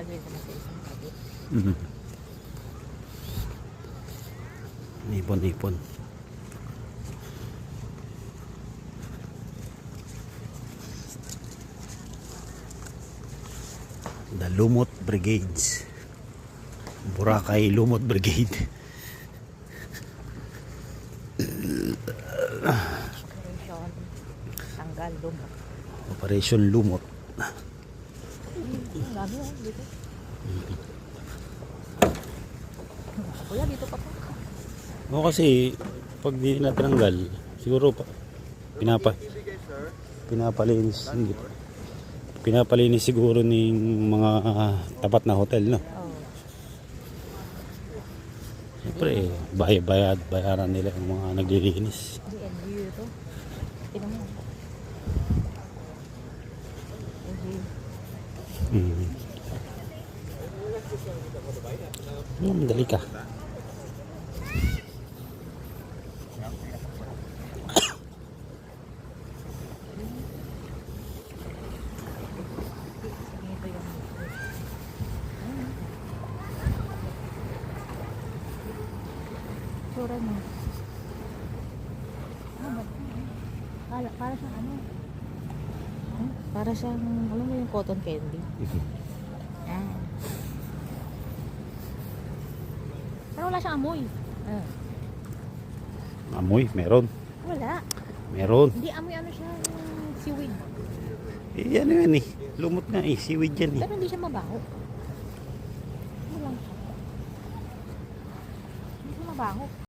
Lagay ko na sa isang tabi. Ipon-ipon. The Lumot Brigades. Boracay Lumot Brigade. Operation tanggal lumot. Operation Lumot. Ang dami dito. Kuya, dito pa po. O kasi pag di na tinanggal, siguro pinapalinis, hindi pa. Pinapalinis siguro ng mga tapat na hotel, no? Oh. Siyempre, bayaran nila ang mga naglilinis. Hindi, NGU ito. Tingnan mo. NGU. Dali ka. Ito yung tsura mo. Para siyang ano? Para siyang, alam mo yung cotton candy? Ah. Pero wala siyang amoy. Ah. Amoy, meron. Wala. Meron. Hindi amoy ano siya, yung seaweed. Eh, ano yan eh. Lumot nga eh. Seaweed yan eh. Pero hindi siya mabaho. Ano lang siya? Hindi siya mabaho.